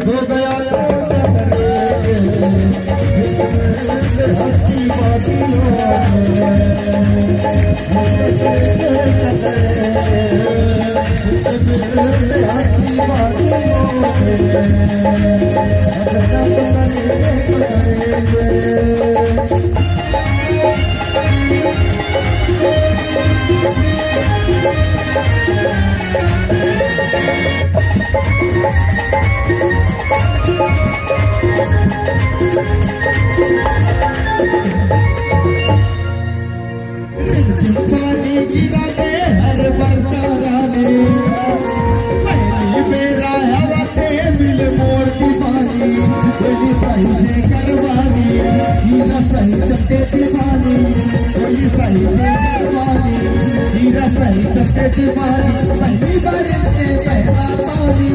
हो गया तो हंसी बातियों पानी गिरा दे हर बरसाने पहली मेरा हवा से मिल मोड़ की पानी कोई सही से करवानी हीरा सही चक्के दीवानी कोई सही से करवानी हीरा सही चक्के दीवानी पहली बार से पहला पानी